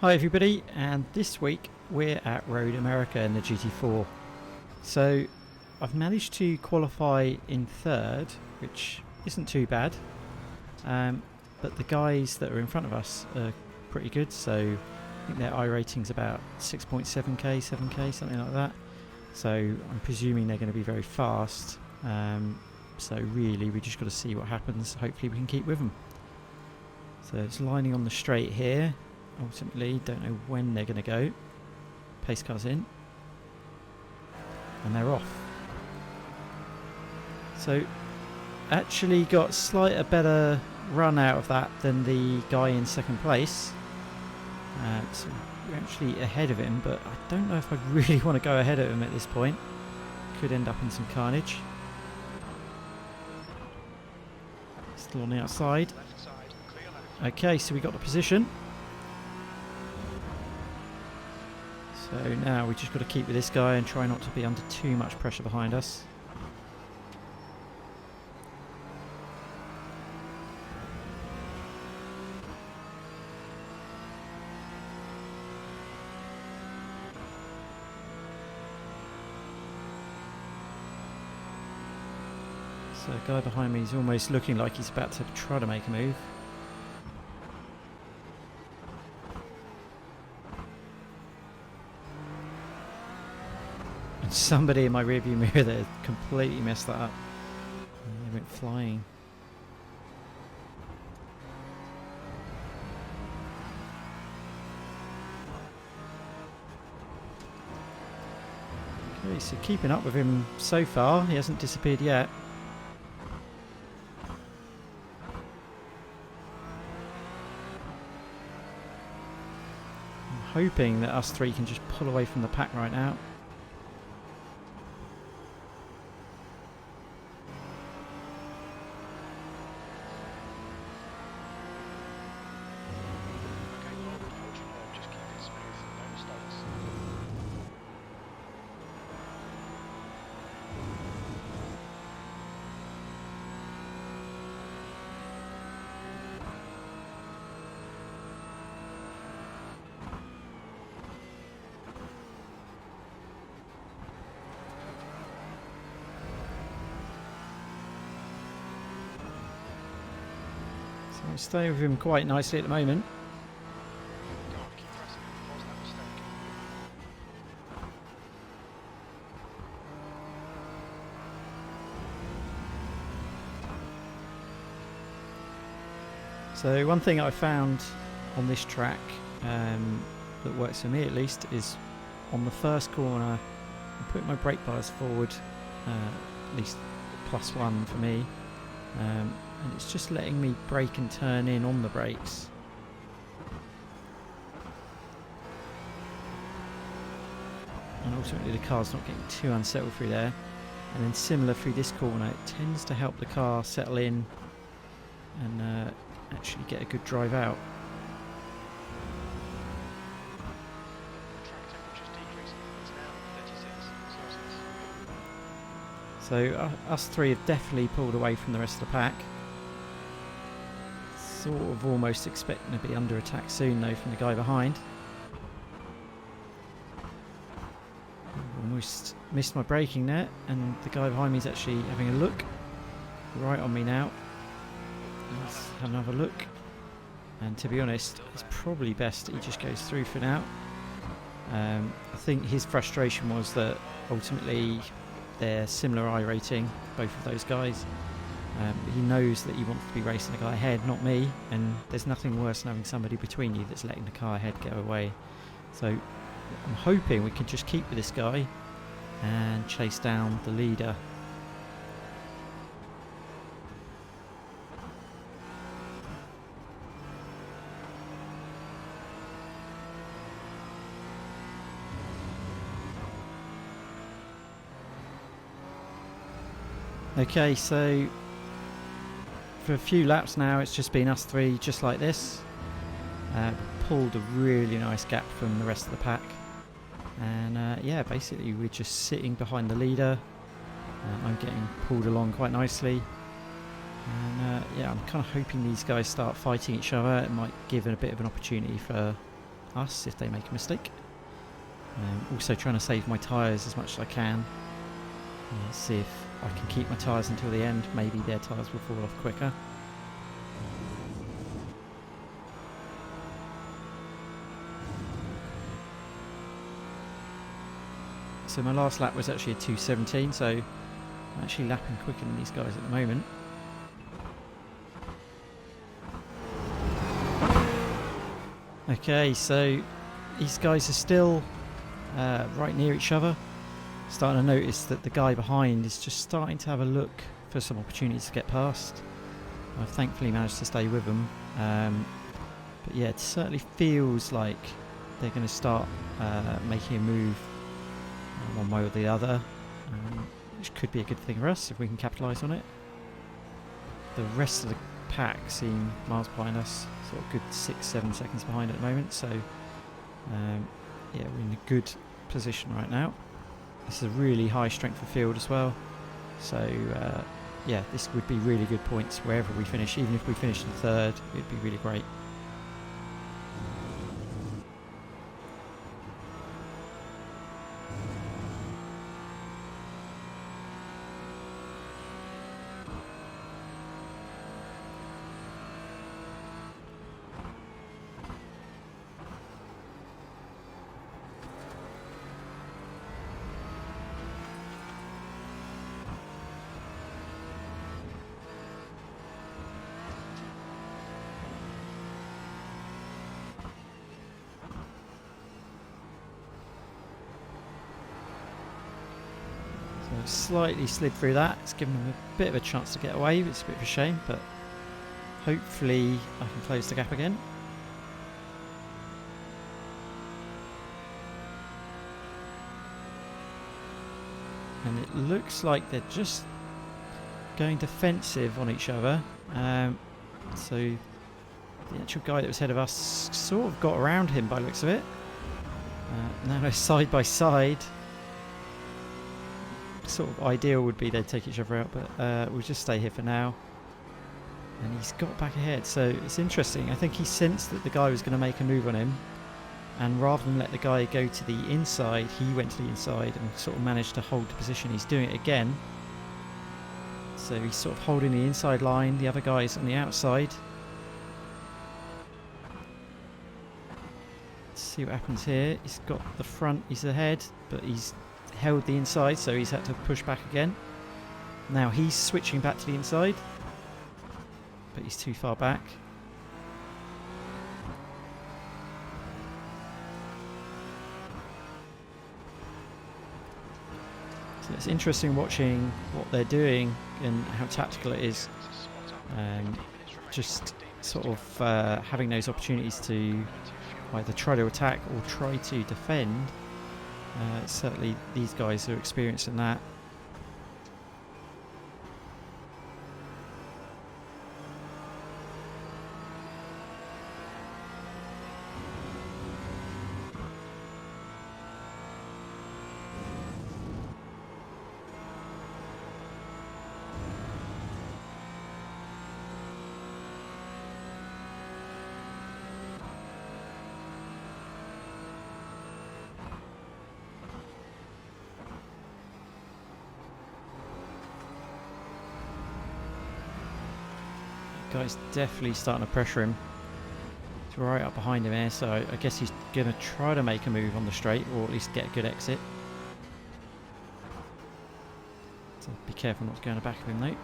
Hi everybody, and this week we're at Road America in the GT4. So I've managed to qualify in third, which isn't too bad, but the guys that are in front of us are pretty good, so I think their iRating's about 6.7k, 7k, something like that. So I'm presuming they're going to be very fast, so really we just got to see what happens. Hopefully we can keep with them. So it's lining on the straight here. Ultimately, don't know when they're going to go. Pace car's in, and they're off. So, actually got a better run out of that than the guy in second place. So we're actually ahead of him, but I don't know if I really want to go ahead of him at this point. Could end up in some carnage. Still on the outside. Okay, so we got the position. So now we just got to keep with this guy and try not to be under too much pressure behind us. So the guy behind me is almost looking like he's about to try to make a move. Somebody in my rearview mirror there completely messed that up. They went flying. Okay, so keeping up with him so far. He hasn't disappeared yet. I'm hoping that us three can just pull away from the pack right now. So I stay with him quite nicely at the moment. So one thing I found on this track that works for me at least is on the first corner I put my brake bars forward, at least +1 for me, and it's just letting me brake and turn in on the brakes. And ultimately the car's not getting too unsettled through there. And then similar through this corner, it tends to help the car settle in and actually get a good drive out. So us three have definitely pulled away from the rest of the pack. Sort of almost expecting to be under attack soon though from the guy behind. Almost missed my braking there, and the guy behind me is actually having a look right on me now. Let's have another look, and to be honest it's probably best that he just goes through for now. I think his frustration was that ultimately they're similar iRating, both of those guys. He knows that he wants to be racing the guy ahead, not me, and there's nothing worse than having somebody between you that's letting the car ahead go away. So I'm hoping we can just keep with this guy and chase down the leader. Okay, so for a few laps now it's just been us three just like this. Pulled a really nice gap from the rest of the pack, and yeah, basically we're just sitting behind the leader. I'm getting pulled along quite nicely, and yeah, I'm kind of hoping these guys start fighting each other. It might give it a bit of an opportunity for us if they make a mistake. Also trying to save my tyres as much as I can. See if I can keep my tyres until the end. Maybe their tyres will fall off quicker. So my last lap was actually a 2:17, so I'm actually lapping quicker than these guys at the moment. Okay, so these guys are still right near each other. Starting to notice that the guy behind is just starting to have a look for some opportunities to get past. I've thankfully managed to stay with them. But yeah, it certainly feels like they're going to start making a move one way or the other, which could be a good thing for us if we can capitalise on it. The rest of the pack seem miles behind us, sort of good 6-7 seconds behind at the moment, so yeah, we're in a good position right now. This is a really high strength of field as well, so yeah, this would be really good points wherever we finish. Even if we finish in third, it'd be really great. Slightly slid through that. It's given them a bit of a chance to get away. It's a bit of a shame, but hopefully I can close the gap again. And it looks like they're just going defensive on each other. So the actual guy that was ahead of us sort of got around him by the looks of it. Now they're side by side. Sort of ideal would be they'd take each other out, but we'll just stay here for now. And he's got back ahead, so it's interesting. I think he sensed that the guy was going to make a move on him, and rather than let the guy go to the inside, he went to the inside and sort of managed to hold the position. He's doing it again, so he's sort of holding the inside line, the other guy's on the outside. Let's see what happens here. He's got the front, he's ahead, but he's held the inside, so he's had to push back again. Now he's switching back to the inside, but he's too far back. So it's interesting watching what they're doing and how tactical it is. Just sort of having those opportunities to either try to attack or try to defend. Certainly these guys are experiencing that. Guy's definitely starting to pressure him. He's right up behind him here, so I guess he's going to try to make a move on the straight, or at least get a good exit. So be careful not to go in the back of him though.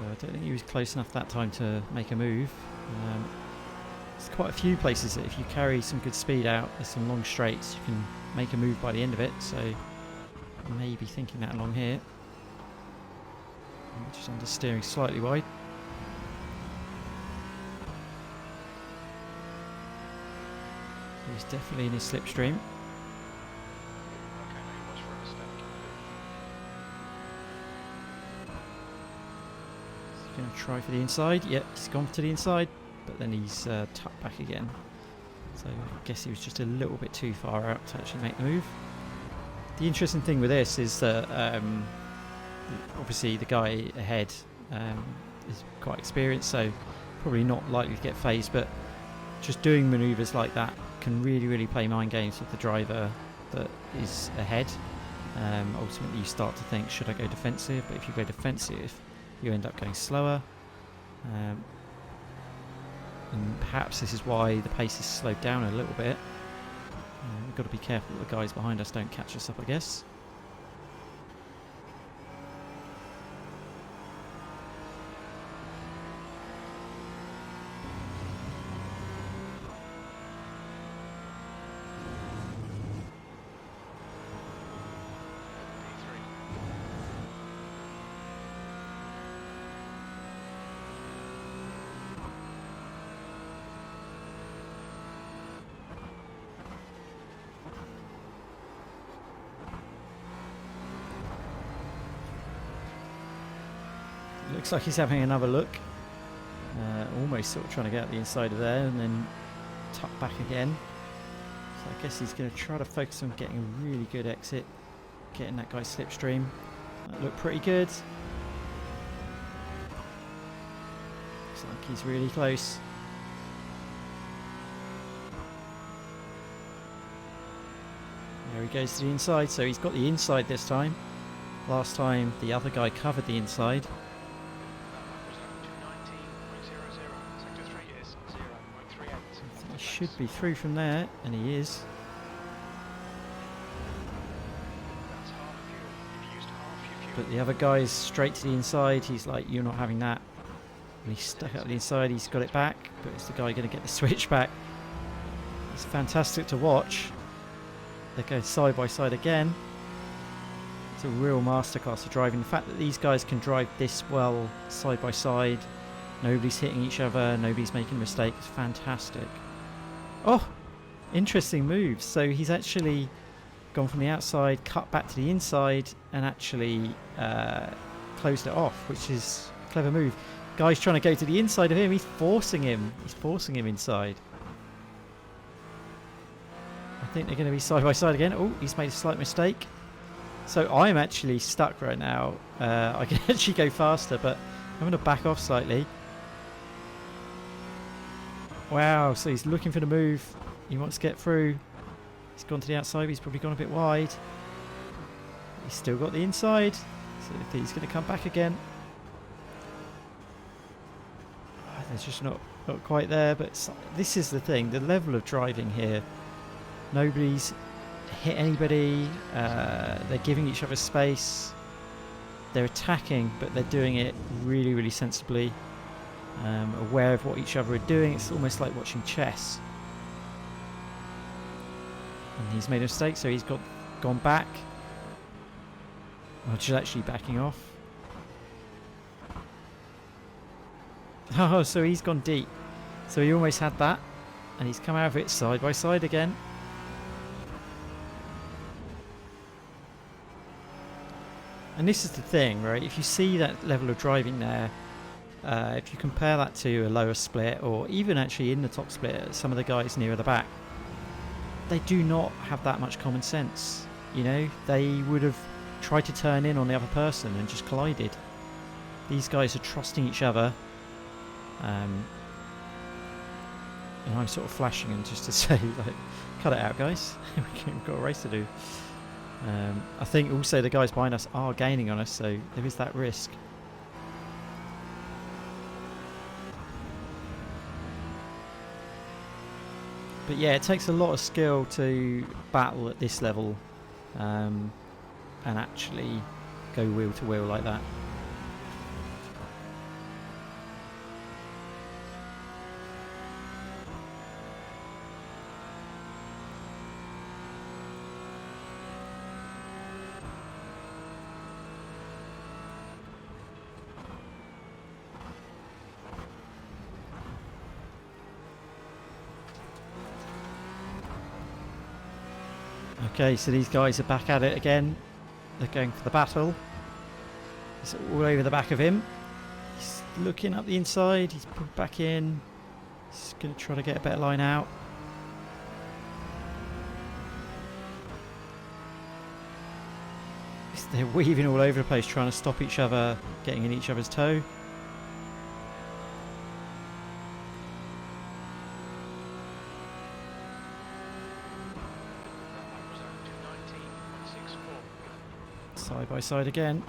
I don't think he was close enough that time to make a move. There's quite a few places that if you carry some good speed out, there's some long straights, you can make a move by the end of it, so I may be thinking that along here. I'm just understeering slightly wide. He's definitely in his slipstream. going to try for the inside. Yep, he's gone to the inside, but then he's tucked back again. So I guess he was just a little bit too far out to actually make the move. The interesting thing with this is that obviously the guy ahead is quite experienced, so probably not likely to get phased, but just doing manoeuvres like that can really play mind games with the driver that is ahead. Ultimately you start to think, should I go defensive? But if you go defensive, you end up going slower. And perhaps this is why the pace is slowed down a little bit. We've got to be careful that the guys behind us don't catch us up, I guess. Looks like he's having another look. Almost sort of trying to get out the inside of there and then tuck back again. So I guess he's going to try to focus on getting a really good exit, getting that guy's slipstream. That looked pretty good. Looks like he's really close. There he goes to the inside, so he's got the inside this time. Last time the other guy covered the inside. He should be through from there, and he is. But the other guy's straight to the inside. He's like, you're not having that. And he's stuck out the inside. He's got it back, but is the guy going to get the switch back? It's fantastic to watch. They're going side by side again. It's a real masterclass of driving. The fact that these guys can drive this well side by side, nobody's hitting each other, nobody's making a mistake, it's fantastic. Oh, interesting moves. So he's actually gone from the outside, cut back to the inside, and actually closed it off, which is a clever move. Guy's trying to go to the inside of him. He's forcing him. He's forcing him inside. I think they're going to be side by side again. Oh, he's made a slight mistake. So I'm actually stuck right now. I can actually go faster, but I'm going to back off slightly. Wow, so he's looking for the move. He wants to get through. He's gone to the outside. He's probably gone a bit wide. He's still got the inside. So he's going to come back again. Oh, they're just not quite there. But this is the thing. The level of driving here. Nobody's hit anybody. They're giving each other space. They're attacking, but they're doing it really sensibly. Aware of what each other are doing. It's almost like watching chess. And he's made a mistake, so he's gone back. Well, just actually backing off. Oh, so he's gone deep. So he almost had that, and he's come out of it side by side again. And this is the thing, right? If you see that level of driving there, if you compare that to a lower split, or even actually in the top split, some of the guys nearer the back, they do not have that much common sense. You know, they would have tried to turn in on the other person and just collided. These guys are trusting each other. And I'm sort of flashing them just to say, like, cut it out, guys. We've got a race to do. I think also the guys behind us are gaining on us, so there is that risk. But yeah, it takes a lot of skill to battle at this level and actually go wheel to wheel like that. Okay, so these guys are back at it again. They're going for the battle. It's all over the back of him. He's looking up the inside. He's put back in. He's going to try to get a better line out. They're weaving all over the place, trying to stop each other, getting in each other's toe. Side by side again.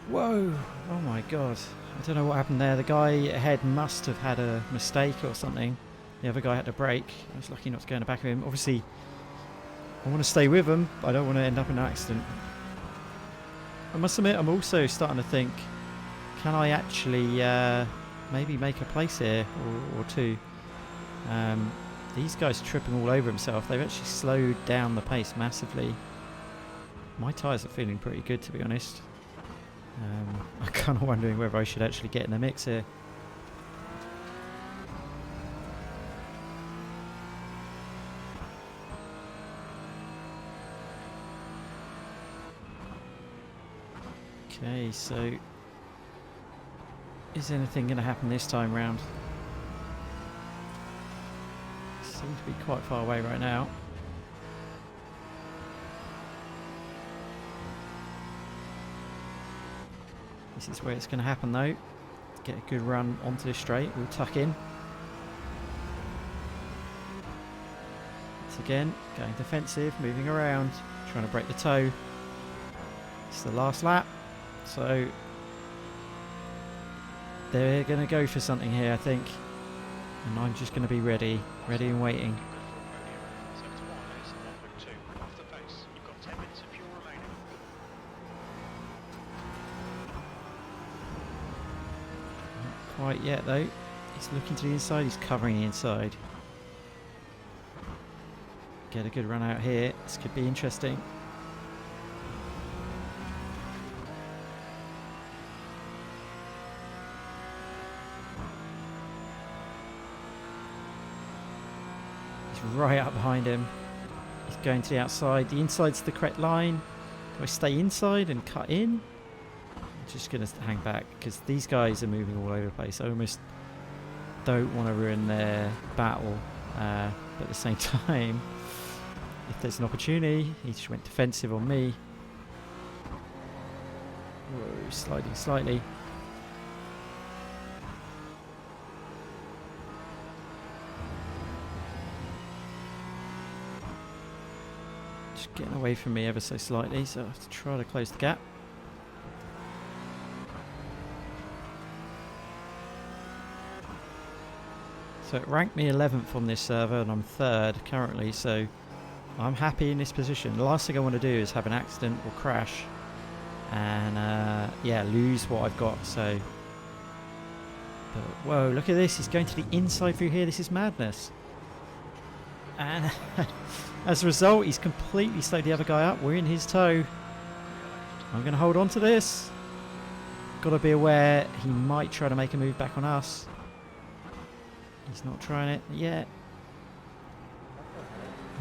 Whoa! Oh my god. I don't know what happened there. The guy ahead must have had a mistake or something. The other guy had to brake. I was lucky not to go in the back of him. Obviously, I want to stay with him, but I don't want to end up in an accident. I must admit, I'm also starting to think, can I actually maybe make a place here or two? These guys are tripping all over himself. They've actually slowed down the pace massively. My tyres are feeling pretty good, to be honest. I'm kind of wondering whether I should actually get in the mix here. Okay, so is anything going to happen this time round? Seems to be quite far away right now. This is where it's going to happen though. Get a good run onto this straight. We'll tuck in. Once again, going defensive, moving around, trying to break the toe. It's the last lap. So they're going to go for something here, I think. And I'm just going to be ready and waiting. Not quite yet though. He's looking to the inside, he's covering the inside. Get a good run out here. This could be interesting. Right up behind him. He's going to the outside. The inside's the correct line. Do I stay inside and cut in? I'm just going to hang back because these guys are moving all over the place. I almost don't want to ruin their battle. But at the same time, if there's an opportunity, he just went defensive on me. Whoa, sliding slightly. Getting away from me ever so slightly, so I have to try to close the gap. So it ranked me 11th on this server and I'm 3rd currently, so I'm happy in this position. The last thing I want to do is have an accident or crash and yeah, lose what I've got. So, but whoa, look at this, he's going to the inside through here. This is madness. And as a result, he's completely slowed the other guy up. We're in his toe. I'm going to hold on to this. Got to be aware he might try to make a move back on us. He's not trying it yet.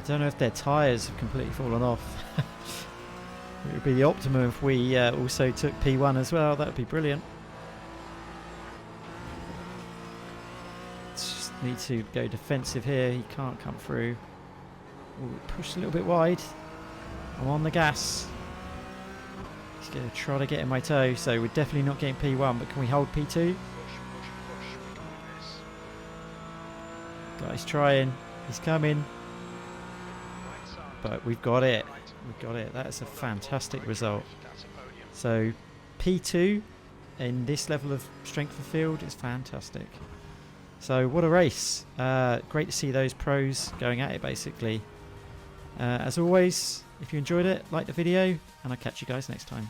I don't know if their tyres have completely fallen off. It would be the optimum if we also took P1 as well. That would be brilliant. Need to go defensive here. He can't come through. Ooh, pushed a little bit wide. I'm on the gas. He's going to try to get in my toe, so we're definitely not getting P1, but can we hold P2? Guy's trying. He's coming. But we've got it. We've got it. That's a fantastic result. So P2 in this level of strength of field is fantastic. So what a race. Great to see those pros going at it basically. As always, if you enjoyed it, like the video and I'll catch you guys next time.